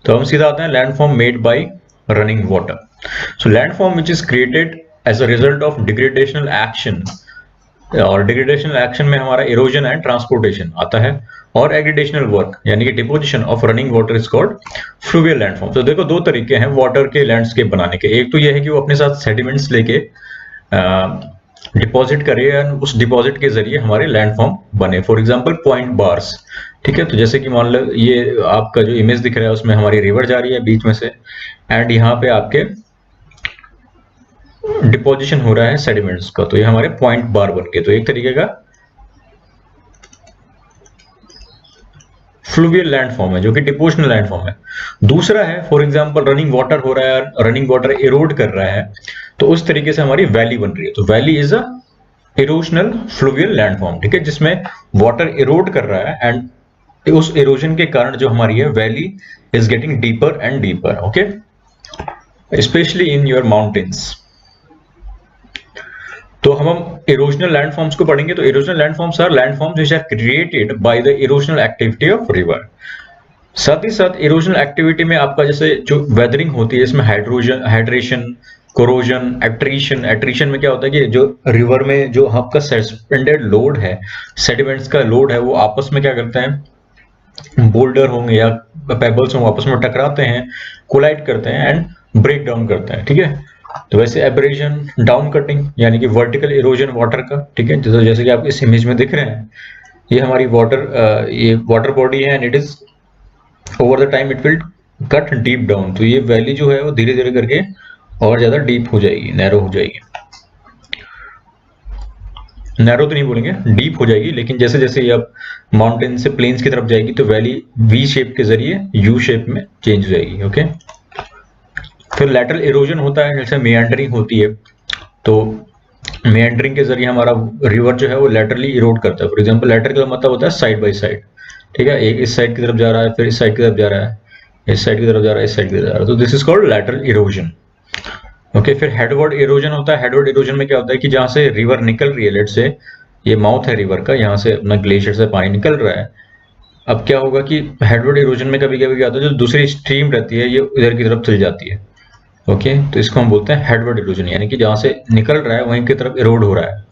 तो हम सीधा आते हैं landform made by running water. So landform which is created as a result of degradational action, और डिग्रेडेशनल एक्शन में हमारा इरोजन एंड ट्रांसपोर्टेशन आता है, और एग्रीडेशनल वर्क यानी कि deposition of running water is called fluvial landform. तो देखो दो तरीके हैं वाटर के लैंडस्केप बनाने के। एक तो ये है कि वो अपने साथ सेडिमेंट्स लेके डिपॉजिट करे एंड उस डिपॉजिट के जरिए हमारे लैंडफॉर्म बने। फॉर एग्जांपल पॉइंट बार्स, ठीक है। तो जैसे कि मान लो ये आपका जो इमेज दिख रहा है उसमें हमारी रिवर जा रही है बीच में से, एंड यहाँ पे आपके डिपोजिशन हो रहा है सेडिमेंट्स का, तो ये हमारे पॉइंट बार बन गए। तो एक तरीके का फ्लूवियल लैंडफॉर्म है जो कि डिपोजिशनल लैंडफॉर्म है। दूसरा है फॉर एग्जांपल रनिंग वाटर हो रहा है, रनिंग वाटर इरोड कर रहा है, तो उस तरीके से हमारी वैली बन रही है। तो valley is a erosional fluvial landform, ठीक है, जिसमें वाटर इरोड कर रहा है एंड उस इरोजन के कारण जो हमारी है valley is getting deeper and deeper, okay, specially in your mountains. तो हम इरोजनल लैंडफॉर्म्स को पढ़ेंगे। तो erosional landforms are landforms which are created by the erosional activity of river. साथ ही साथ इरोजनल एक्टिविटी में आपका जैसे जो वेदरिंग होती है इसमें हाइड्रेशन, कोरोजन, एट्रीशन। एट्रीशन में क्या होता है कि जो रिवर में जो आपका सस्पेंडेड लोड है, सेडिमेंट्स का लोड है, वो आपस में क्या करते हैं, बोल्डर होंगे या पेबल्स होंगे, आपस में टकराते हैं, कोलाइड करते हैं एंड ब्रेक डाउन करते हैं, ठीक है। तो वैसे एब्रेजन, डाउन कटिंग यानी कि वर्टिकल इरोजन वाटर का, ठीक है, जैसे कि आप इस इमेज में दिख रहे हैं, ये हमारी ये वाटर बॉडी है and it is over the time it will cut deep down. तो ये वैली जो है वो धीरे धीरे करके और ज्यादा डीप हो जाएगी, नैरो हो जाएगी। नैरो तो नहीं बोलेंगे, डीप हो जाएगी, लेकिन जैसे जैसे ये अब माउंटेन से प्लेन्स की तरफ जाएगी तो वैली वी शेप के जरिए यू शेप में चेंज हो जाएगी, ओके। फिर लैटरल इरोजन होता है, जैसे मेयांडरिंग होती है, तो मेयांडरिंग के जरिए हमारा रिवर जो है वो लैटरली इरोड करता है। फॉर एग्जांपल लैटरल का मतलब होता है साइड बाय साइड, ठीक है, एक इस साइड की तरफ जा रहा है, फिर इस साइड की तरफ जा रहा है, इस साइड की तरफ जा रहा है, इस साइड की तरफ जा रहा है, तो this is called lateral erosion, okay. फिर हेडवर्ड इरोजन होता है। हेडवर्ड इरोजन में क्या होता है कि जहां से रिवर निकल रही है, लेट से ये माउथ है रिवर का, यहाँ से अपना ग्लेशियर से पानी निकल रहा है, अब क्या होगा कि हेडवर्ड इरोजन में कभी कभी क्या होता है, जो दूसरी स्ट्रीम रहती है ये इधर की तरफ चली जाती है, ओके। तो इसको हम बोलते हैं हेडवर्ड इरोजन, यानी कि जहां से निकल रहा है वहीं की तरफ इरोड हो रहा है।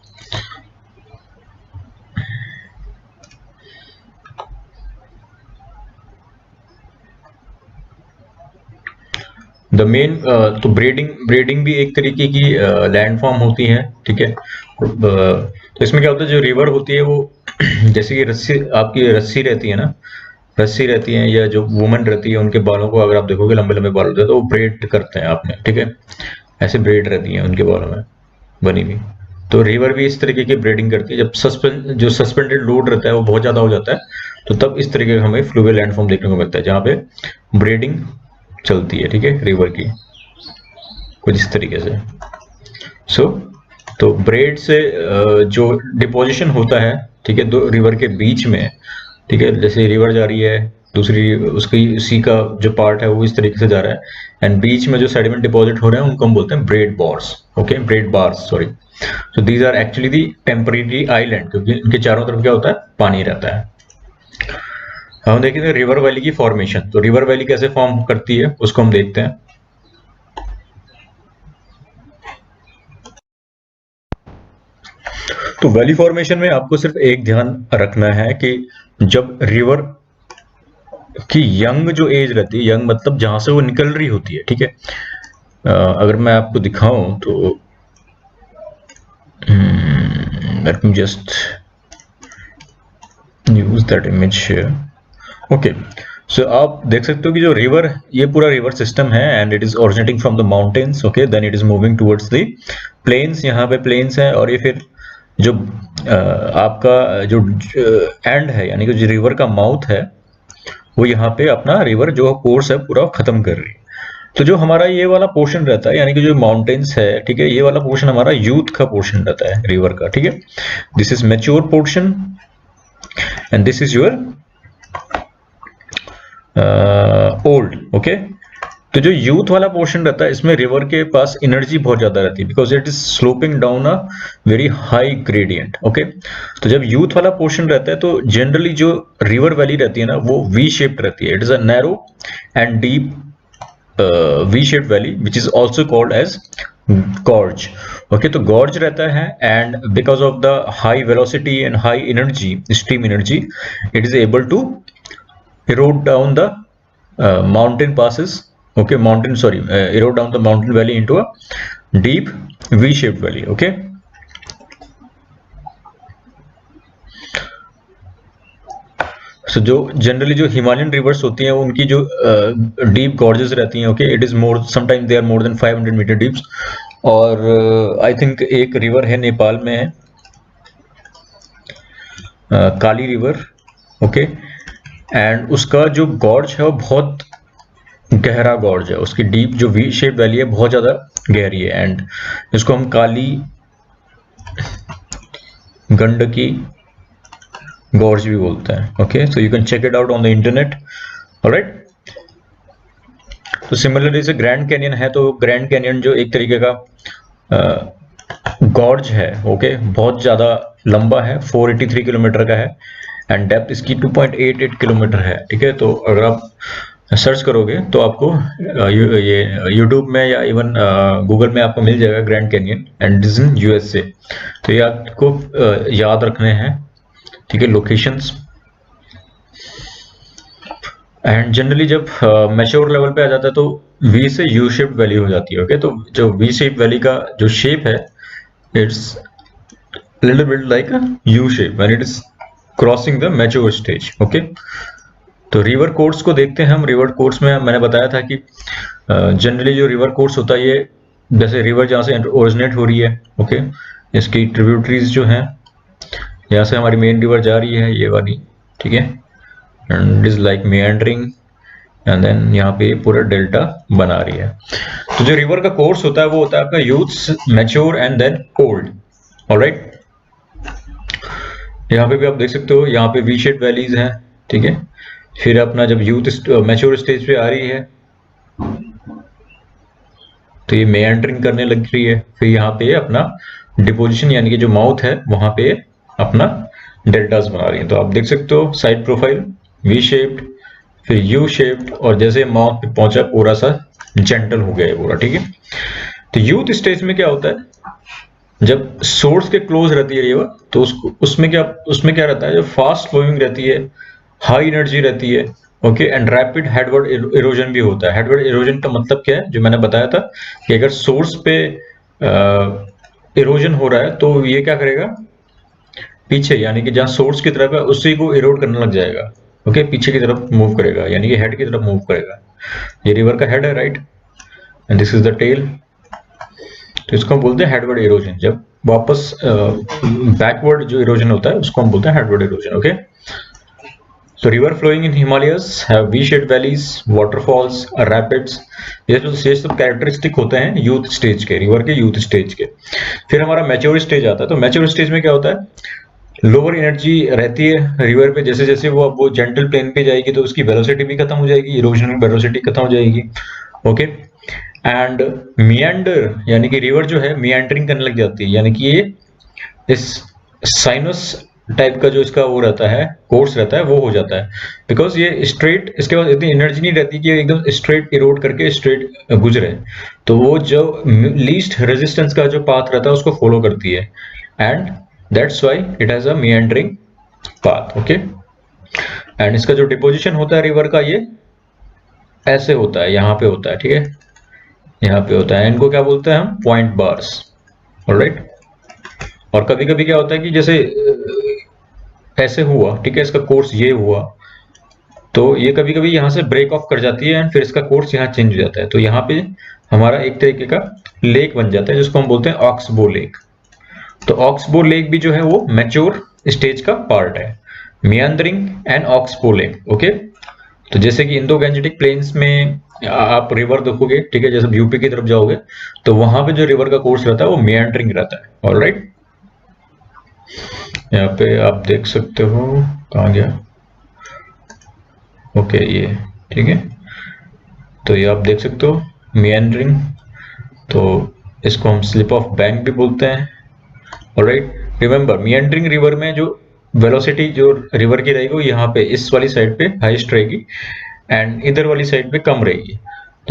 द मेन तो ब्रेडिंग भी एक तरीके की लैंडफॉर्म होती है, ठीक है। तो इसमें क्या होता है, जो रिवर होती है वो जैसे कि रस्सी, आपकी रस्सी रहती है ना, रस्सी रहती है, या जो वुमन रहती है उनके बालों को अगर आप देखोगे लंबे लंबे बाल होते हैं तो वो ब्रेड करते हैं आपने, ठीक है, ऐसे ब्रेड रहती है उनके बालों में बनी हुई। तो रिवर भी इस तरीके की ब्रेडिंग करती है। जब जो सस्पेंडेड लोड रहता है वो बहुत ज्यादा हो जाता है, तो तब इस तरीके का हमें फ्लूवियल लैंडफॉर्म देखने को मिलता है जहाँ पे ब्रेडिंग चलती है, ठीक है, रिवर की कुछ इस तरीके से। तो ब्रेड से जो डिपोजिशन होता है, ठीक है, दो रिवर के बीच में, ठीक है, जैसे रिवर जा रही है, दूसरी उसकी सी का जो पार्ट है वो इस तरीके से जा रहा है, एंड बीच में जो सेडिमेंट डिपॉजिट हो रहे हैं उनको हम बोलते हैं braid bars, okay, braid bars, sorry. So these are actually the temporary island, क्योंकि इनके चारों तरफ क्या होता है, पानी रहता है। हम देखेंगे रिवर वैली की फॉर्मेशन। तो रिवर वैली कैसे फॉर्म करती है उसको हम देखते हैं। तो वैली फॉर्मेशन में आपको सिर्फ एक ध्यान रखना है कि जब रिवर की यंग जो एज रहती है, यंग मतलब जहां से वो निकल रही होती है, ठीक है, अगर मैं आपको दिखाऊं तो let me just use that image here, okay. So आप देख सकते हो कि जो रिवर, ये पूरा रिवर सिस्टम है and it is originating from the mountains, okay, then it is moving towards the plains. यहाँ पे प्लेन्स है और ये फिर जो आपका जो एंड है, यानी कि जो रिवर का माउथ है, वो यहाँ पे अपना रिवर जो कोर्स है पूरा खत्म कर रही है। तो जो हमारा ये वाला पोर्शन रहता है, यानी कि जो माउंटेन्स है, ठीक है, ये वाला पोर्शन हमारा यूथ का पोर्शन रहता है रिवर का, ठीक है। This is mature portion and this is your old, okay. तो जो यूथ वाला पोर्शन रहता है इसमें रिवर के पास एनर्जी बहुत ज्यादा रहती है because it is sloping down a very high gradient. Okay, तो जब यूथ वाला पोर्शन रहता है तो जनरली जो रिवर वैली रहती है ना वो वी शेप्ड रहती है। It is a narrow and deep V shaped valley which is also called as gorge. Okay, तो गॉर्ज रहता है and because of the high velocity and high energy stream energy it is able to erode down the mountain passes, okay, erode down the mountain valley into a deep v-shaped valley। okay, so जो generally जो Himalayan rivers होती हैं उनकी जो deep gorges रहती हैं, okay, it is more sometime they are more than 500 metre deep. और I think एक रिवर है नेपाल में है काली रिवर। ओके, एंड उसका जो गॉर्ज है वो बहुत गहरा गॉर्ज है, उसकी डीप जो वी शेप वैली है बहुत ज्यादा गहरी है एंड इसको हम काली गंडकी गॉर्ज भी बोलते हैं। Okay, so you can check it out on the internet. Alright, तो सिमिलरली से ग्रैंड कैनियन है, तो ग्रैंड कैनियन जो एक तरीके का गॉर्ज है, ओके, बहुत ज्यादा लंबा है, 483 किलोमीटर का है एंड डेप्थ इसकी 2.88 किलोमीटर है। ठीक है, तो अगर आप सर्च करोगे तो आपको ये यूट्यूब में या इवन गूगल में आपको मिल जाएगा grand canyon and is in USA. तो ये आपको याद रखने हैं, ठीक है, लोकेशंस। एंड जनरली जब मैच्योर लेवल पे आ जाता है तो वी से यू शेप वैली हो जाती है। ओके, तो जो वी शेप वैली का जो शेप है it's little bit like a U shape when it is crossing the mature stage. Okay, तो रिवर कोर्स को देखते हैं हम। रिवर कोर्स में मैंने बताया था कि जनरली जो रिवर कोर्स होता है ये जैसे रिवर जहाँ से ओरिजिनेट हो रही है, ओके, इसकी ट्रिब्यूटरीज जो हैं यहाँ से हमारी मेन रिवर जा रही है ये वाली, ठीक है, and is like meandering and then यहाँ पे पूरा डेल्टा बना रही है। तो जो रिवर का कोर्स होता है वो होता है आपका youth, mature and then old. Alright, यहाँ पे भी आप देख सकते हो, यहाँ पे वी शेप वैलीज हैं, ठीक है। फिर अपना जब यूथ मैच्योर स्टेज पे आ रही है तो ये मेएंडरिंग करने लग रही है। फिर यहाँ पे अपना डिपोजिशन यानी कि जो माउथ है वहां पे अपना डेल्टास बना रही है। तो आप देख सकते हो साइड प्रोफाइल वी शेप्ड, फिर यू शेप्ड, और जैसे माउथ पे पहुंचा पूरा सा जेंटल हो गया है पूरा, ठीक है। तो यूथ स्टेज में क्या होता है, जब सोर्स के क्लोज रहती है रिवर तो उसमें क्या रहता है, जो फास्ट फ्लोइंग रहती है, हाई एनर्जी रहती है, okay, and rapid headword erosion भी होता है। हेडवर्ड इरोजन का मतलब क्या है, जो मैंने बताया था कि अगर सोर्स पे इरोजन हो रहा है तो ये क्या करेगा, पीछे यानी कि जहां सोर्स की तरफ है उसी को इरोड करने लग जाएगा, ओके, पीछे की तरफ मूव करेगा यानी कि हेड की तरफ मूव करेगा। ये रिवर का हेड है, right, and this is the tail. तो इसको हम बोलते हैं हेडवर्ड इरोजन। जब वापस बैकवर्ड जो इरोजन होता है उसको हम बोलते हैं headword erosion. Okay, so river flowing in Himalayas have V-shaped valleys, waterfalls, rapids। ये सब कैरेक्टरिस्टिक होते हैं यूथ स्टेज के, रिवर के यूथ स्टेज के। फिर हमारा मैच्योर स्टेज आता है। तो मैच्योर स्टेज में क्या होता है, लोअर एनर्जी रहती है रिवर पे, जैसे जैसे वो जेंटल प्लेन पे जाएगी तो उसकी वेलोसिटी भी खत्म हो जाएगी, इरोजनल वेलोसिटी खत्म हो जाएगी। ओके, एंड मियांडर यानी कि रिवर जो है मियांडरिंग करने लग जाती है, यानी कि ये इस साइनस टाइप का जो इसका वो रहता है, कोर्स रहता है, वो हो जाता है। बिकॉज ये स्ट्रेट, इसके पास इतनी एनर्जी नहीं रहती कि एकदम स्ट्रेट इरोड करके स्ट्रेट गुजरे, तो वो जो लीस्ट रेजिस्टेंस का जो पाथ रहता है उसको फॉलो करती है, and that's why it has a meandering path. Okay, and इसका जो डिपोजिशन होता है रिवर का ये ऐसे होता है, यहाँ पे होता है, ठीक है, यहाँ पे होता है। इनको क्या बोलते हैं हम, पॉइंट बार्स। ऑलराइट, और कभी कभी क्या होता है कि जैसे ऐसे हुआ, ठीक है, इसका कोर्स ये हुआ तो ये कभी कभी यहाँ से ब्रेक ऑफ कर जाती है एंड फिर इसका कोर्स यहाँ चेंज हो जाता है। तो यहाँ पे हमारा एक तरीके का लेक बन जाता है जिसको हम बोलते हैं ऑक्सबो लेक। तो ऑक्सबो लेक भी जो है वो मैच्योर स्टेज का पार्ट है, meandering and oxbow lake. Okay, तो जैसे कि इंडो गैंजेटिक प्लेन्स में आप रिवर देखोगे, ठीक है, जैसे यूपी की तरफ जाओगे तो वहां पे जो रिवर का कोर्स रहता है वो मियांडरिंग रहता है। ऑलराइट, यहाँ पे आप देख सकते हो, कहाँ गया, ओके, ये ठीक है। तो ये आप देख सकते हो meandering, तो इसको हम स्लिप ऑफ बैंक भी बोलते हैं। ऑलराइट, रिमेंबर meandering रिवर में जो वेलोसिटी जो रिवर की रहेगी वो यहाँ पे इस वाली साइड पे हाईएस्ट रहेगी एंड इधर वाली साइड पे कम रहेगी।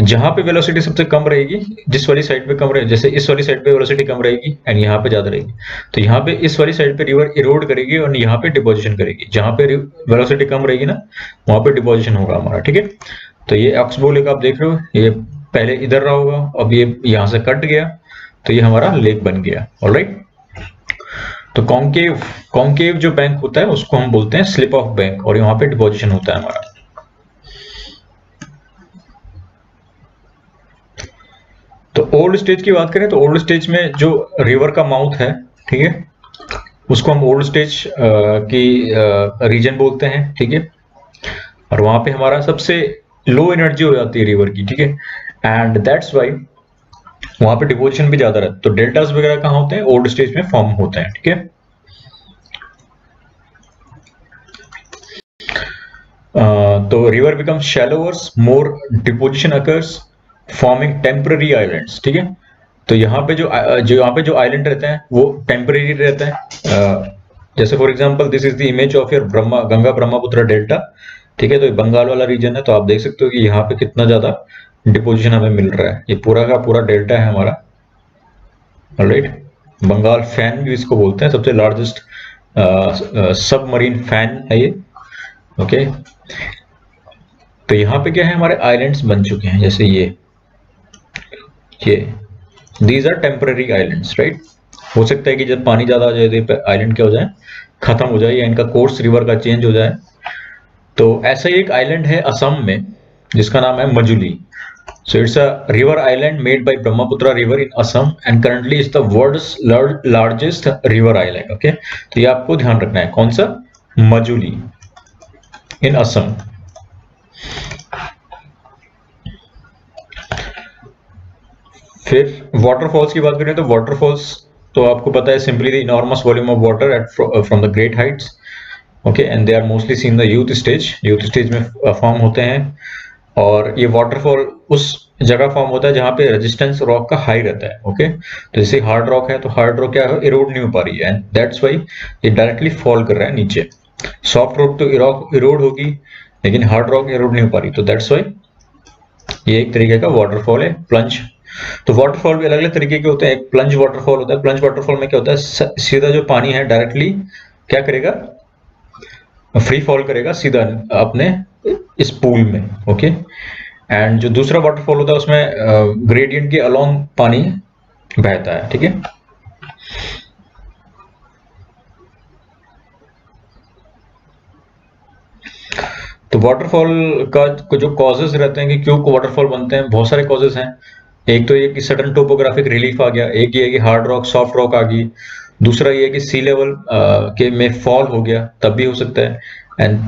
जहां पे वेलोसिटी सबसे कम रहेगी, जिस वाली साइड पे कम रहेगी, जैसे इस वाली साइड पे वेलोसिटी कम रहेगी एंड यहाँ पे ज्यादा रहेगी, तो यहाँ पे इस वाली साइड पे रिवर इरोड करेगी और यहाँ पे डिपोजिशन करेगी। जहां पे वेलोसिटी कम रहेगी ना, वहां पे डिपोजिशन होगा हमारा, ठीक है। तो ये ऑक्सबो लेक आप देख रहे हो, ये पहले इधर रहा होगा, अब ये यहाँ से कट गया, तो ये हमारा लेक बन गया। ऑलराइट, तो कॉन्केव जो बैंक होता है उसको हम बोलते हैं स्लिप ऑफ बैंक, और यहाँ पे डिपोजिशन होता है हमारा। तो ओल्ड स्टेज की बात करें तो ओल्ड स्टेज में जो रिवर का माउथ है, ठीक है, उसको हम ओल्ड स्टेज की रीजन बोलते हैं, ठीक है। और वहां पे हमारा सबसे लो एनर्जी हो जाती है रिवर की, ठीक है, एंड दैट्स वाई वहां पे डिपोजिशन भी ज्यादा रहता है। तो डेल्टास वगैरह कहाँ होते हैं? ओल्ड स्टेज में फॉर्म होते हैं, ठीक है। तो river becomes shallower, more deposition occurs, forming temporary islands, ठीक है। तो यहाँ पे जो आइलैंड रहते हैं वो टेम्पररी रहता है। जैसे for example this is the image of your Ganga Brahmaputra delta, ठीक है। तो ये बंगाल वाला रीजन है, तो आप देख सकते हो कि यहाँ पे कितना ज्यादा डिपोजिशन हमें मिल रहा है। ये पूरा का पूरा डेल्टा है हमारा। ऑलराइट, बंगाल फैन भी इसको बोलते हैं, सबसे लार्जेस्ट सबमरीन फैन है ये, ओके। तो यहाँ पे क्या है, हमारे आइलैंड्स बन चुके हैं, जैसे ये these are temporary islands, right. हो सकता है कि जब पानी ज्यादा आ जाए तो आइलैंड क्या हो जाए, खत्म हो जाए, या इनका कोर्स रिवर का चेंज हो जाए। तो ऐसा ही एक आइलैंड है असम में जिसका नाम है Majuli. So it's a river island made by Brahmaputra river in Assam and currently is the world's largest river island, okay. तो ये आपको ध्यान रखना है, कौन सा? मजुली इन असम। फिर वाटरफॉल्स की बात करें तो वाटरफॉल्स तो आपको पता है, simply the enormous volume of water at from the great heights, okay, and they are mostly seen the youth stage में फॉर्म होते हैं। और ये वाटरफॉल उस जगह फॉर्म होता है जहां पे रेजिस्टेंस रॉक का हाई रहता है, ओके। तो जैसे हार्ड रॉक है, तो हार्ड रॉक क्या है, इरोड नहीं हो पा रही है, एंड दैट्स वाई ये डायरेक्टली फॉल कर रहा है नीचे। सॉफ्ट रॉक तो इरोड होगी, लेकिन हार्ड रॉक इरोड नहीं हो पा रही, तो दैट्स वाई ये एक तरीके का वाटरफॉल है, प्लंज। तो वाटरफॉल भी अलग अलग तरीके के होते हैं। एक प्लंज वाटरफॉल होता है। प्लंज वाटरफॉल में क्या होता है, सीधा जो पानी है डायरेक्टली क्या करेगा, फ्री फॉल करेगा सीधा अपने इस पूल में, ओके। एंड जो दूसरा वाटरफॉल होता है उसमें ग्रेडियंट के अलोंग पानी बहता है, ठीक है। तो वाटरफॉल का जो कॉजेस रहते हैं कि क्यों वाटरफॉल बनते हैं, बहुत सारे कॉजेस हैं। एक तो ये कि सडन टोपोग्राफिक रिलीफ आ गया, एक ये कि हार्ड रॉक सॉफ्ट रॉक आ गई, दूसरा ये कि सी लेवल के में फॉल हो गया, तब भी हो सकता है, एंड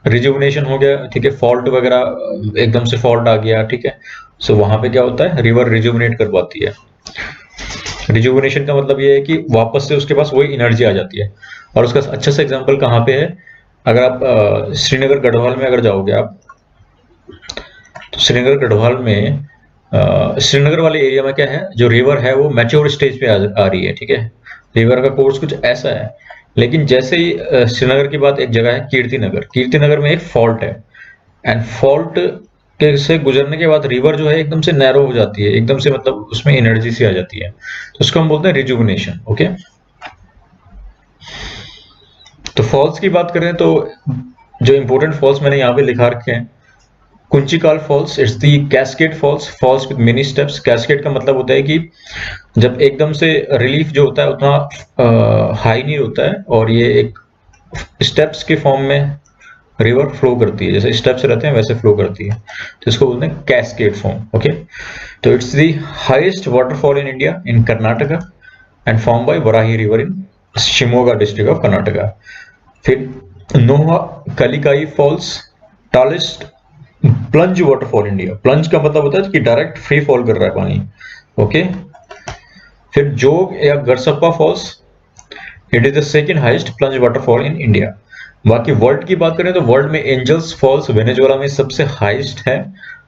रिजुवनेशन हो गया, ठीक है, फॉल्ट वगैरह एकदम से फॉल्ट आ गया, ठीक है। सो वहां पे क्या होता है, रिवर रिजुवनेट कर पाती है। रिजुवनेशन का मतलब ये है कि वापस से उसके पास वही एनर्जी आ जाती है। और उसका अच्छा सा एग्जांपल कहाँ पे है, अगर आप श्रीनगर गढ़वाल में अगर जाओगे आप, तो श्रीनगर गढ़वाल में श्रीनगर वाले एरिया में क्या है, जो रिवर है वो मैच्योर स्टेज पे आ रही है, ठीक है। रिवर का कोर्स कुछ ऐसा है, लेकिन जैसे ही श्रीनगर की बात, एक जगह है कीर्तिनगर में एक फॉल्ट है, एंड फॉल्ट के से गुजरने के बाद रिवर जो है एकदम से नैरो हो जाती है, एकदम से मतलब उसमें एनर्जी सी आ जाती है, तो उसको हम बोलते हैं रिजुवनेशन, ओके। तो फॉल्स की बात करें तो जो इंपॉर्टेंट फॉल्स मैंने यहाँ पे लिखा रखे हैं, Kunchikal falls, it's the cascade falls with many steps. Cascade का मतलब होता है कि जब एकदम से रिलीफ जो होता है उतना हाई नहीं होता है, और ये एक स्टेप्स के फॉर्म में रिवर फ्लो करती है, जैसे स्टेप्स रहते हैं वैसे फ्लो करती है, तो इसको बोलते हैं कैस्केड फॉर्म, ओके। तो it's the highest waterfall in India, in Karnataka, and form by Varahi river in Shimoga district of Karnataka. फिर Nohkalikai falls, tallest plunge waterfall India. Plunge का मतलब होता है कि डायरेक्ट फ्री फॉल कर रहा है पानी, ओके। फिर जोग या Gersoppa falls, it is the second highest plunge waterfall in India. बाकी वर्ल्ड की बात करें तो वर्ल्ड में एंजल्स फॉल्स वेनेजुएला में सबसे हाईएस्ट है,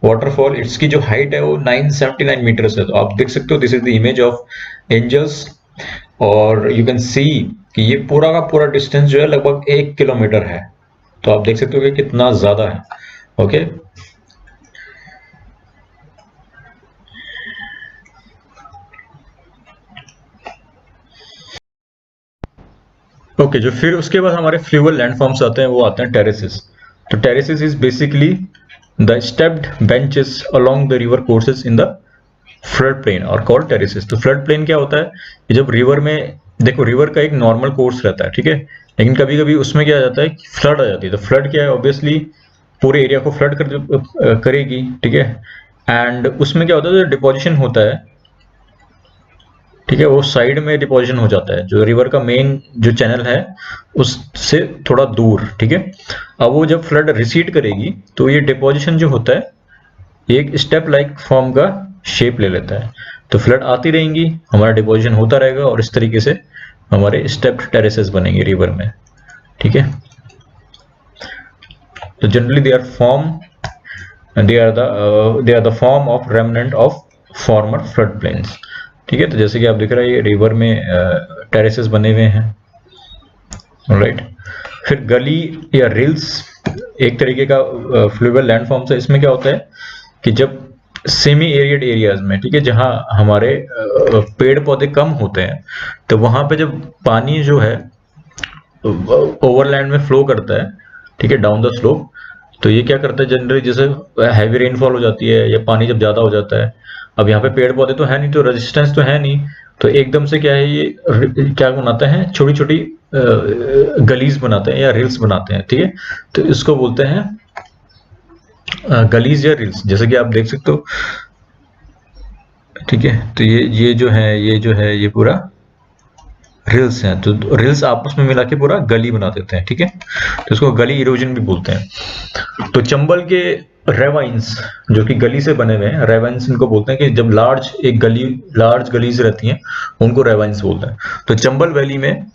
वाटरफॉल, इसकी जो हाइट है वो 979 मीटर्स है। तो आप देख सकते हो this is the image of angels, और यू कैन सी कि ये पूरा का पूरा डिस्टेंस जो है लगभग 1 किलोमीटर है। तो आप देख सकते हो कि कितना ज्यादा है। ओके ओके जो फिर उसके बाद हमारे फ्लूवियल लैंडफॉर्म्स आते हैं, वो आते हैं टेरेसेस। तो terraces is basically the stepped benches along the river courses in the flood plain और कॉल्ड टेरेसेस। तो फ्लड प्लेन क्या होता है कि जब रिवर में, देखो रिवर का एक नॉर्मल कोर्स रहता है, ठीक है, लेकिन कभी कभी उसमें क्या आ जाता है, फ्लड आ जाती है। तो फ्लड क्या है, ऑब्वियसली पूरे एरिया को फ्लड करेगी, ठीक है, एंड उसमें क्या होता है, जो डिपोजिशन होता है, ठीक है, वो साइड में डिपोजिशन हो जाता है, जो रिवर का मेन जो चैनल है उससे थोड़ा दूर, ठीक है। अब वो जब फ्लड रिसीड करेगी तो ये डिपोजिशन जो होता है एक स्टेप लाइक फॉर्म का शेप ले लेता है। तो फ्लड आती रहेंगी, हमारा डिपोजिशन होता रहेगा, और इस तरीके से हमारे स्टेप्ड टेरेसेस बनेंगे रिवर में, ठीक है। तो generally they are the form of remnant of former flood plains, ठीक है। तो जैसे कि आप देख रहे हैं ये रिवर में टेरेसेस बने हुए हैं, राइट। फिर गली या रिल्स एक तरीके का फ्लूवियल लैंडफॉर्म है। इसमें क्या होता है कि जब सेमी एरियड एरियाज में, ठीक है, जहां हमारे पेड़ पौधे कम होते हैं, तो वहां पे जब पानी जो है ओवरलैंड में फ्लो करता है, ठीक है, डाउन द स्लोप, तो ये क्या करता है जनरली, जैसे हैवी रेनफॉल हो जाती है या पानी जब ज्यादा हो जाता है, अब यहाँ पे पेड़ पौधे तो है नहीं, तो रेजिस्टेंस तो है नहीं, तो एकदम से क्या है ये क्या बनाता है, छोटी छोटी गलीज बनाते हैं या रिल्स बनाते हैं, ठीक है। तो इसको बोलते हैं गलीज या रिल्स, जैसे कि आप देख सकते हो, ठीक है। तो ये जो है ये पूरा रिल्स हैं। तो रिल्स आपस में मिला के पूरा गली बना देते हैं, ठीक है। तो इसको गली इरोजन भी बोलते हैं। तो चंबल के रेवाइंस जो कि गली से बने हुए हैं, रेवाइंस इनको बोलते हैं, कि जब लार्ज गलीज रहती हैं उनको रेवाइंस बोलते हैं। तो चंबल वैली में,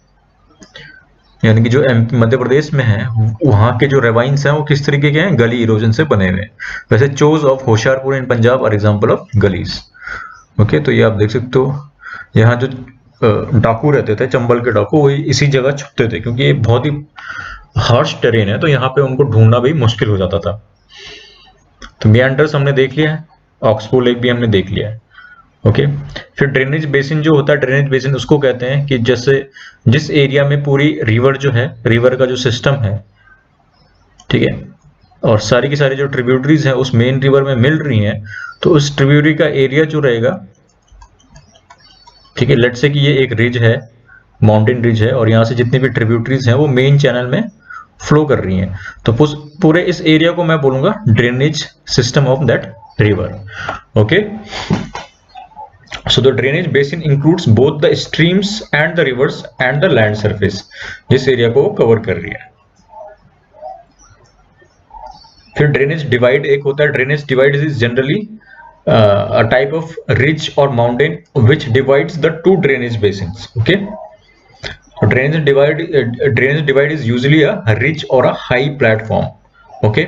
यानी कि जो मध्य प्रदेश में है, वहां के जो रेवाइंस हैं वो किस तरीके के हैं, गली इरोजन से बने हुए हैं। वैसे chos of Hoshiarpur in Punjab are example of gullies. Okay, तो ये आप देख सकते हो, यहाँ जो डाकू रहते थे, चंबल के डाकू, वही इसी जगह छुपते थे, क्योंकि ये बहुत ही हार्श टेरेन है, तो यहाँ पे उनको ढूंढना भी मुश्किल हो जाता था। तो मियांडर्स हमने देख लिया है, ऑक्सबो लेक भी हमने देख लिया है। ओके, फिर ड्रेनेज बेसिन जो होता है, ड्रेनेज बेसिन उसको कहते हैं कि जैसे जिस एरिया में पूरी रिवर जो है, रिवर का जो सिस्टम है, ठीक है, और सारी की सारी जो ट्रिब्यूटरीज है उस मेन रिवर में मिल रही हैं, तो उस ट्रिब्यूटरी का एरिया जो रहेगा, ठीक है, लेट्स से कि ये एक रिज है, माउंटेन रिज है, और यहाँ से जितनी भी ट्रिब्यूटरीज हैं वो मेन चैनल में फ्लो कर रही हैं, तो पूरे इस एरिया को मैं बोलूंगा drainage system of that river. Okay, so the drainage basin includes both the streams and the rivers and the land surface, जिस एरिया को कवर कर रही है। फिर ड्रेनेज डिवाइड एक होता है, drainage divide is generally a type of ridge or mountain which divides the two drainage basins. Okay, drainage divide is usually a ridge or a high platform. Okay,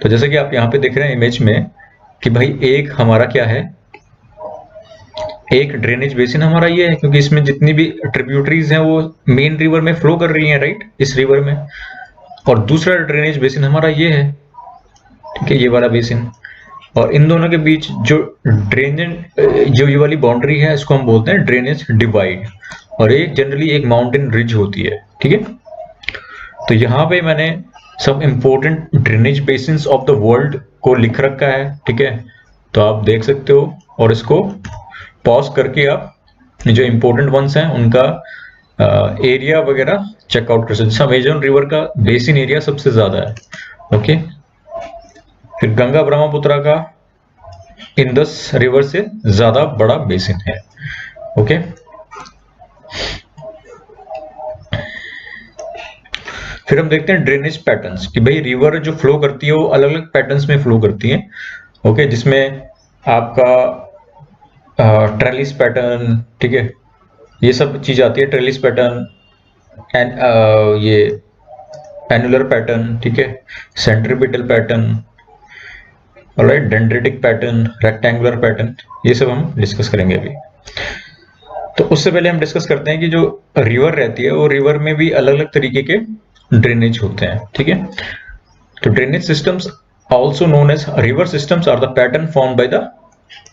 तो जैसे कि आप यहाँ पे देख रहे हैं इमेज में कि भाई एक हमारा क्या है, एक ड्रेनेज बेसिन हमारा ये है, क्योंकि इसमें जितनी भी ट्रिब्यूटरीज हैं वो मेन रिवर में फ्लो कर रही हैं, राइट, इस रिवर में, और दूसरा ड्रेनेज बेसिन हमारा ये है, ठीक है, ये वाला बेसिन, और इन दोनों के बीच जो ड्रेनेज जो ये वाली बाउंड्री है इसको हम बोलते हैं ड्रेनेज डिवाइड, और ये जनरली एक माउंटेन रिज होती है, ठीक है। तो यहाँ पे मैंने सब important drainage basins of the world को लिख रखा है, ठीक है, तो आप देख सकते हो, और इसको पॉज करके आप जो इंपॉर्टेंट वंस हैं उनका एरिया वगैरह चेकआउट कर सकते हैं। अमेजन रिवर का बेसिन एरिया सबसे ज्यादा है। ओके, फिर गंगा ब्रह्मपुत्र का इंदस रिवर से ज्यादा बड़ा बेसिन है। ओके, फिर हम देखते हैं ड्रेनेज पैटर्न्स, कि भाई रिवर जो फ्लो करती है वो अलग अलग पैटर्न्स में फ्लो करती है। ओके, जिसमें आपका ट्रेलिस पैटर्न, ठीक है, ये सब चीज आती है, ट्रेलिस पैटर्न, ये एनुलर पैटर्न, ठीक है, centripetal pattern, alright, dendritic pattern, rectangular pattern, ये सब हम डिस्कस करेंगे अभी। तो उससे पहले हम डिस्कस करते हैं कि जो रिवर रहती है वो रिवर में भी अलग अलग तरीके के ड्रेनेज होते हैं, ठीक है। तो drainage systems also known as river systems are the pattern formed by the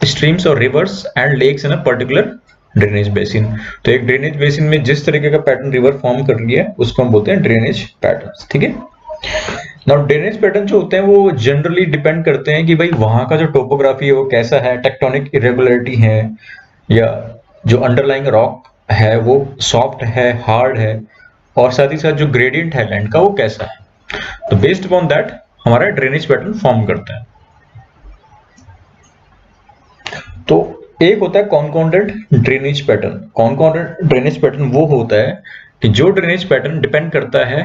streams और rivers and lakes in a particular drainage basin. तो एक ड्रेनेज बेसिन में जिस तरीके का पैटर्न रिवर फॉर्म कर रही है उसको हम बोलते हैं ड्रेनेज पैटर्न्स, ठीक है। नाउ ड्रेनेज पैटर्न जो होते हैं वो जनरली डिपेंड करते हैं कि भाई वहां का जो टोपोग्राफी है वो कैसा है, टेक्टोनिक इरेगुलरिटी है या जो अंडरलाइंग रॉक है वो सॉफ्ट है, हार्ड है, और साथ ही साथ जो ग्रेडियंट है लैंड का वो कैसा है। तो बेस्ड अपॉन दैट हमारा ड्रेनेज पैटर्न फॉर्म करता है। तो एक होता है कॉनकॉर्डेंट ड्रेनेज पैटर्न। कॉनकॉर्डेंट ड्रेनेज पैटर्न वो होता है कि जो ड्रेनेज पैटर्न डिपेंड करता है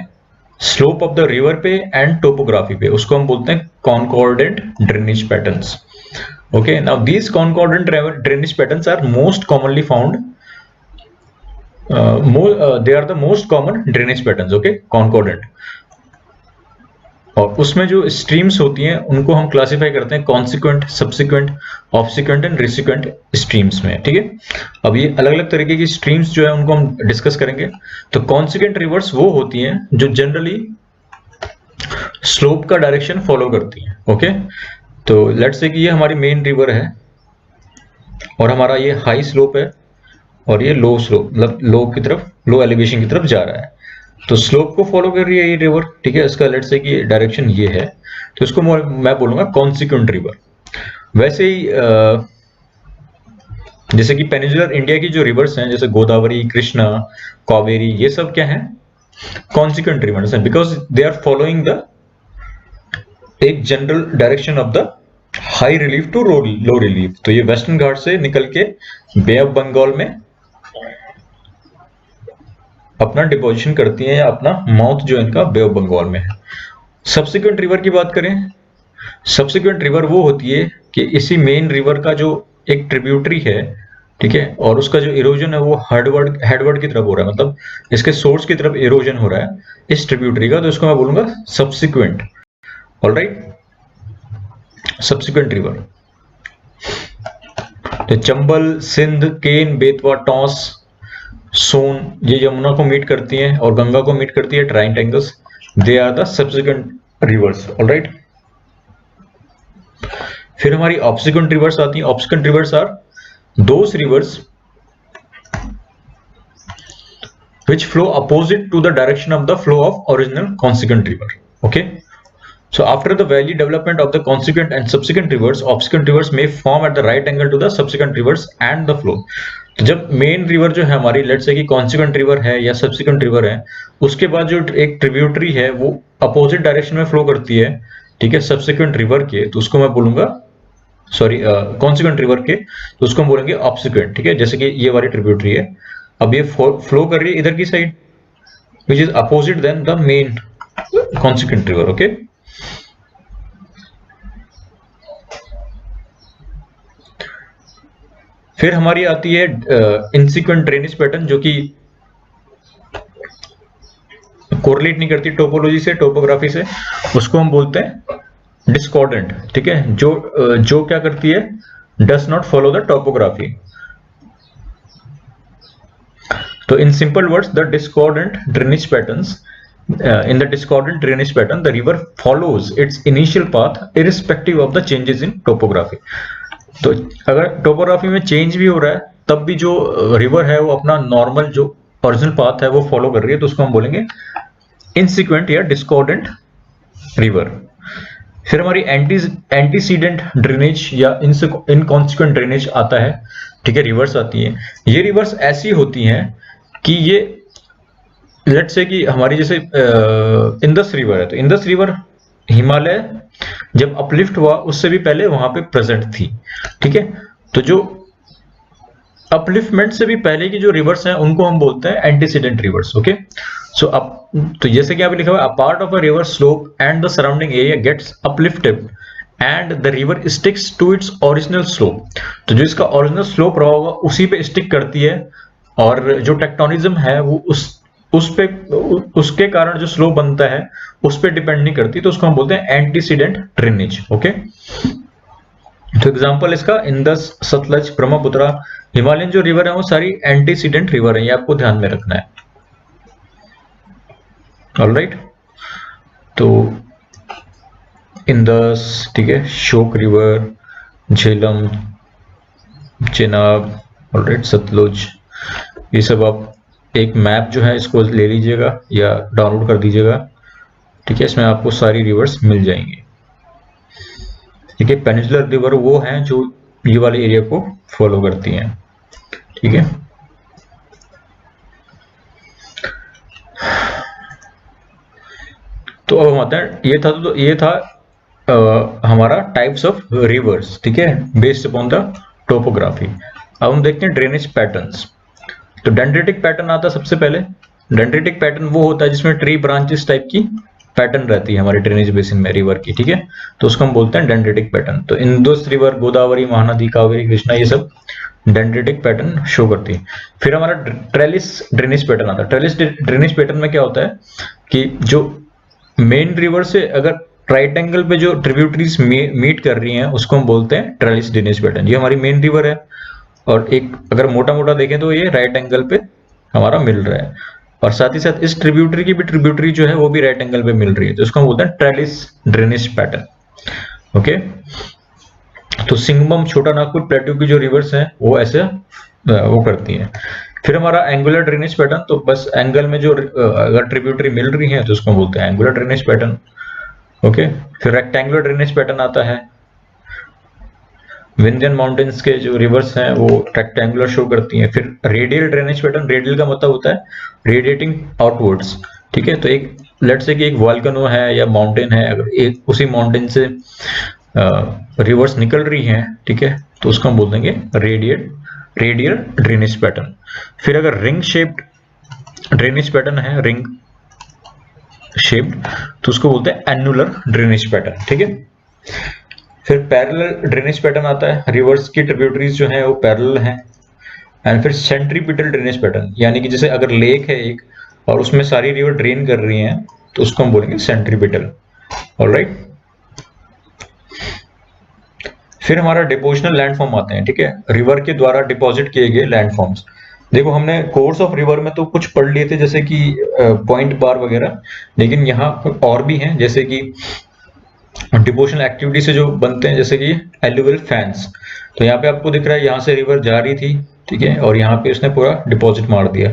स्लोप ऑफ द रिवर पे एंड टोपोग्राफी पे, उसको हम बोलते हैं कॉनकॉर्डेंट drainage patterns. Okay, now these concordant drainage patterns are most commonly found. They are the most common drainage patterns. Okay, concordant. और उसमें जो स्ट्रीम्स होती हैं उनको हम क्लासिफाई करते हैं consequent, subsequent, obsequent and resequent streams में, ठीक है। अब ये अलग अलग तरीके की स्ट्रीम्स जो है उनको हम डिस्कस करेंगे। तो कॉन्सिक्वेंट रिवर्स वो होती हैं जो जनरली स्लोप का डायरेक्शन फॉलो करती हैं। ओके, तो लेट्स से कि ये हमारी मेन रिवर है और हमारा ये हाई स्लोप है और ये लो स्लोप, मतलब लो की तरफ, लो एलिवेशन की तरफ जा रहा है। तो स्लोप को फॉलो कर रही है ये रिवर, ठीक है। इसका लेट्स से कि डायरेक्शन ये है, तो इसको मैं बोलूंगा कॉन्सिक्वेंट रिवर। वैसे ही जैसे कि पेनिनसुलर इंडिया की जो रिवर्स हैं जैसे गोदावरी, कृष्णा, कावेरी, ये सब क्या है, कॉन्सिक्वेंट रिवर्स हैं, because they are following the एक general direction of the high relief to low relief. तो ये वेस्टर्न घाट से निकल के बे ऑफ बंगाल में अपना डिपोजिशन करती हैं, या अपना माउथ जो इनका बे ऑफ बंगाल में है। सब्सिक्वेंट रिवर की बात करें, सब्सिक्वेंट रिवर वो होती है कि इसी मेन रिवर का जो एक ट्रिब्यूटरी है, ठीक है, और उसका जो इरोजन है वो हेडवर्ड की तरफ हो रहा है, मतलब इसके सोर्स की तरफ इरोजन हो रहा है इस ट्रिब्यूटरी का, तो इसको मैं बोलूंगा सब्सिक्वेंट। Alright, subsequent river. तो चंबल, सिंध, केन, बेतवा, टॉस, सोन, ये यमुना को मीट करती हैं और गंगा को मीट करती है, triangles, they are the subsequent rivers. Alright, फिर हमारी ऑब्सिक्वेंट रिवर्स आती हैं। Obsequent rivers are those rivers which flow opposite to the direction of the flow of original consequent river. Okay, so after the valley development of the consequent and subsequent rivers, obsequent rivers may form at the right angle to the subsequent rivers and the flow. तो जब main river जो है हमारी, let's say कि consequent river है या subsequent river है, उसके बाद जो एक ट्रिब्यूटरी है वो अपोजिट डायरेक्शन में फ्लो करती है, ठीक है, सब्सिक्वेंट रिवर के, तो उसको मैं बोलूंगा, सॉरी, कॉन्सिक्वेंट रिवर के, तो उसको हम बोलेंगे ऑब्सिक्वेंट, ठीक है। जैसे कि ये वाली ट्रिब्यूटरी है, अब ये फ्लो कर रही है इधर की side, which is opposite then the main consequent river. Okay, फिर हमारी आती है इंसिक्वेंट ड्रेनेज पैटर्न, जो कि कोरिलेट नहीं करती टोपोलॉजी से, टोपोग्राफी से, उसको हम बोलते हैं डिस्कॉर्डेंट, ठीक है। जो क्या करती है, does not follow the topography. तो in simple words, the discordant drainage patterns, in the discordant drainage pattern, the river follows its initial path irrespective of the changes in topography. तो अगर टोपोग्राफी में चेंज भी हो रहा है तब भी जो रिवर है वो अपना नॉर्मल जो ओरिजिनल पाथ है वो फॉलो कर रही है, तो उसको हम बोलेंगे इनसिक्वेंट या डिस्कॉर्डेंट रिवर। फिर हमारी एंटीसीडेंट ड्रेनेज या इनकॉन्सिक्वेंट ड्रेनेज आता है, ठीक है, रिवर्स आती है। ये रिवर्स ऐसी होती हैं कि ये लेट्स से कि हमारी जैसे इंदस रिवर है, तो इंदस रिवर हिमालय जब अपलिफ्ट हुआ उससे भी पहले वहां पे प्रेजेंट थी, ठीक है। तो जो अपलिफ्टमेंट से भी पहले की जो रिवर्स हैं उनको हम बोलते हैं एंटीसीडेंट रिवर्स। ओके, सो अब तो जैसे कि यहाँ पे लिखा हुआ है, a part of a river slope and the surrounding area gets uplifted and the river sticks to its original slope. तो जो इसका ओरिजिनल स्लोप रहा होगा उसी पे स्टिक करती है, और जो टेक्टोनिज्म है वो उसके कारण जो स्लोप बनता है उस पे डिपेंड नहीं करती, तो उसको हम बोलते हैं एंटीसीडेंट ड्रेनेज। ओके, तो एग्जांपल इसका इंदस, सतलज, ब्रह्मपुत्र, हिमालयन जो रिवर है वो सारी एंटीसीडेंट रिवर है, ये आपको ध्यान में रखना है। ऑलराइट, तो इंदस, ठीक है, शोक रिवर, झेलम, चेनाब, ऑलराइट, सतलुज, ये सब आप एक मैप जो है इसको ले लीजिएगा या डाउनलोड कर दीजिएगा, ठीक है, इसमें आपको सारी रिवर्स मिल जाएंगी। ठीक है, पेनिनसुलर रिवर वो हैं जो ये वाले एरिया को फॉलो करती हैं। ठीक है, तो अब हम आते हैं, ये था हमारा टाइप्स ऑफ रिवर्स, ठीक है, बेस्ड अपॉन द टोपोग्राफी। अब हम देखते हैं ड्रेनेज पैटर्न्स। तो डेंड्रिटिक पैटर्न आता है सबसे पहले। डेंड्रिटिक पैटर्न वो होता है जिसमें ट्री ब्रांचेस टाइप की पैटर्न रहती है हमारे ड्रेनेज बेसिन में रिवर की, ठीक है, तो उसको हम बोलते हैं डेंड्रिटिक पैटर्न। तो इंदुस रिवर, गोदावरी, महानदी, कावेरी, कृष्णा, ये सब डेंड्रिटिक पैटर्न शो करती है। फिर हमारा ट्रेलिस ड्रेनेज पैटर्न आता है। ट्रेलिस ड्रेनेज पैटर्न में क्या होता है कि जो मेन रिवर से अगर राइट एंगल पे जो ट्रिब्यूटरीज मीट कर रही हैं उसको हम बोलते हैं ट्रेलिस ड्रेनेज पैटर्न। ये हमारी मेन रिवर है और एक अगर मोटा मोटा देखें तो ये राइट एंगल पे हमारा मिल रहा है, और साथ ही साथ इस ट्रिब्यूटरी की भी ट्रिब्यूटरी जो है वो भी राइट एंगल पे मिल रही है, तो इसको हम बोलते हैं ट्रेलिस ड्रेनेज पैटर्न। ओके, तो सिंगबम, छोटा नागपुर प्लेट्यू की जो रिवर्स हैं वो ऐसे वो करती हैं। फिर हमारा एंगुलर ड्रेनेज पैटर्न, तो बस एंगल में जो अगर ट्रिब्यूटरी मिल रही है तो उसको हम बोलते हैं एंगुलर ड्रेनेज पैटर्न। ओके, फिर रेक्टेंगुलर ड्रेनेज पैटर्न आता है। विंध्यन माउंटेन्स के जो रिवर्स हैं वो रेक्टेंगुलर शो करती हैं। फिर रेडियल ड्रेनेज पैटर्न, रेडियल का मतलब होता है रेडिएटिंग आउटवर्ड्स, ठीक है, तो एक लेट्स से कि एक वॉल्केनो है या माउंटेन है, अगर एक उसी माउंटेन से रिवर्स निकल रही हैं, ठीक है, तो उसको हम बोल देंगे रेडियल ड्रेनेज पैटर्न। फिर अगर रिंग शेप्ड ड्रेनेज पैटर्न है, रिंग शेप्ड, तो उसको बोलते हैं एनुलर ड्रेनेज पैटर्न, ठीक है। फिर पैरेलल ड्रेनेज पैटर्न आता है, रिवर्स की ट्रिब्यूटरीज जो है वो पैरेलल हैं। एंड फिर सेंट्रीपिटल ड्रेनेज पैटर्न, यानी कि जैसे अगर लेक है एक और उसमें सारी रिवर ड्रेन कर रही हैं तो उसको हम बोलेंगे सेंट्रीपिटल। ऑलराइट, फिर हमारा डिपोजिशनल लैंडफॉर्म आते हैं, ठीक है, रिवर के द्वारा डिपॉजिट किए गए लैंडफॉर्म्स। देखो हमने कोर्स ऑफ रिवर में तो कुछ पढ़ लिए थे जैसे कि पॉइंट बार वगैरह, लेकिन यहाँ और भी हैं जैसे कि डिपोजिशनल एक्टिविटी से जो बनते हैं, जैसे कि एलुवियल फैंस। तो यहाँ पे आपको दिख रहा है यहाँ से रिवर जा रही थी, ठीक है, और यहाँ पे उसने पूरा डिपॉजिट मार दिया,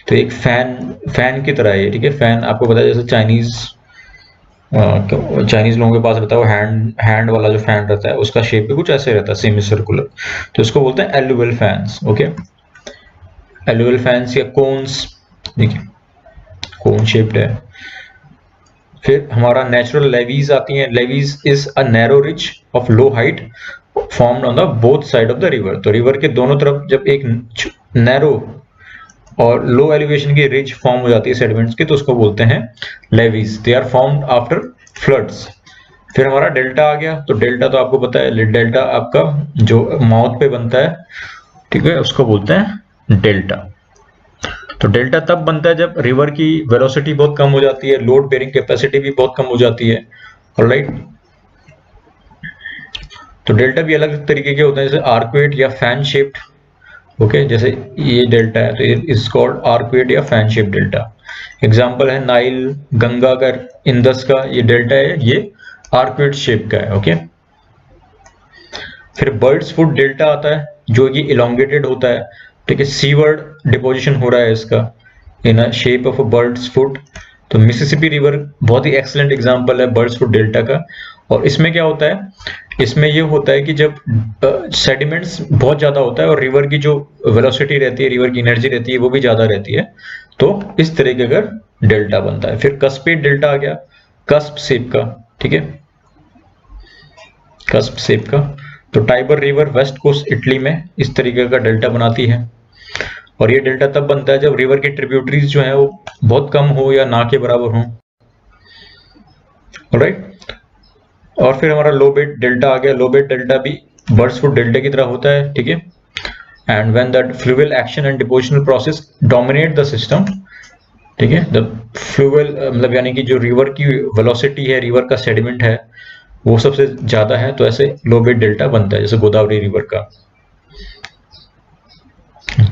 तो एक फैन की तरह है, ठीक है। फैन आपको पता है जैसे चाइनीज लोगों के पास रहता है वो हैंड वाला जो फैन रहता है उसका शेप भी कुछ ऐसे रहता है, सेमी सर्कुलर, तो इसको बोलते हैं alluvial fans. Okay, alluvial fans या कोन्स, देखिए कोन शेप्ड है। फिर हमारा नेचुरल लेवीज आती हैं। Levees is a narrow ridge of low height formed on the both side of the river. तो रिवर के दोनों तरफ जब एक नैरो और लो एलिवेशन की रिज फॉर्म हो जाती है सेडिमेंट्स की, तो उसको बोलते हैं levees. They are formed after floods. फिर हमारा डेल्टा आ गया। तो डेल्टा तो आपको पता है, डेल्टा आपका जो माउथ पे बनता है, ठीक है, उसको बोलते हैं डेल्टा। तो डेल्टा तब बनता है जब रिवर की वेलोसिटी बहुत कम हो जाती है, लोड बेरिंग कैपेसिटी भी बहुत कम हो जाती है। ऑलराइट, तो डेल्टा भी अलग तरीके के होते हैं, जैसे आर्कुएट या फैन शेप्ड। ओके, जैसे ये डेल्टा है तो इज कॉल्ड आर्कुएट या फैन शेप डेल्टा। एग्जांपल है नाइल, गंगा का, इंदस का ये डेल्टा है, ये आर्कुएट शेप का है। ओके, फिर बर्ड्स फुट डेल्टा आता है जो कि इलोंगेटेड होता है, ठीक है, सीवर्ड डिपोजिशन हो रहा है इसका in a shape of a bird's foot. तो मिसिसिपी रिवर बहुत ही एक्सीलेंट एग्जांपल है बर्ड्स फुट डेल्टा का। और इसमें क्या होता है, इसमें ये होता है कि जब सेडिमेंट्स बहुत ज्यादा होता है और रिवर की जो वेलोसिटी रहती है, रिवर की एनर्जी रहती है, वो भी ज्यादा रहती है, तो इस तरीके का डेल्टा बनता है। फिर कस्पेड डेल्टा आ गया, कस्प शेप का, ठीक है, कस्प शेप का। तो Tiber river west coast Italy में इस तरीके का डेल्टा बनाती है, और ये डेल्टा तब बनता है जब रिवर की ट्रिब्यूटरीज जो है वो बहुत कम हो या ना के बराबर हो। ऑलराइट, और फिर हमारा लो बेड डेल्टा आ गया। लो बेड डेल्टा भी बर्ड्स फुट डेल्टा की तरह होता है, ठीक है। And when that fluvial action and depositional process dominate the system, ठीक है, द फ्लूवियल मतलब यानी कि जो रिवर की वेलोसिटी है, रिवर का सेडिमेंट है, वो सबसे ज्यादा है, तो ऐसे लो बेड डेल्टा बनता है, जैसे गोदावरी रिवर का।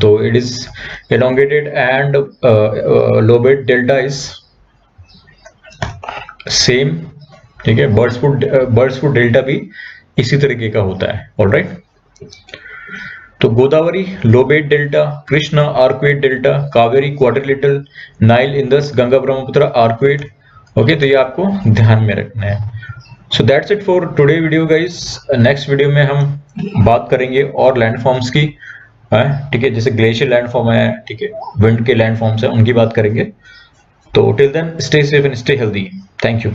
तो it is elongated and low bed delta is same, ठीक है। बर्ड्सफुट डेल्टा भी इसी तरीके का होता है, ऑलराइट। तो गोदावरी लो bed delta, Krishna arcuate delta, Kaveri quadrilateral, Nile Indus Ganga Brahmaputra arcuate. Okay, तो ये आपको ध्यान में रखना है। So that's it for today video guys. Next video में हम बात करेंगे और लैंडफॉर्म्स की, ठीक है, जैसे ग्लेशियर लैंडफॉर्म है, ठीक है, विंड के लैंडफॉर्म्स है, उनकी बात करेंगे। तो till then stay safe and stay healthy. Thank you.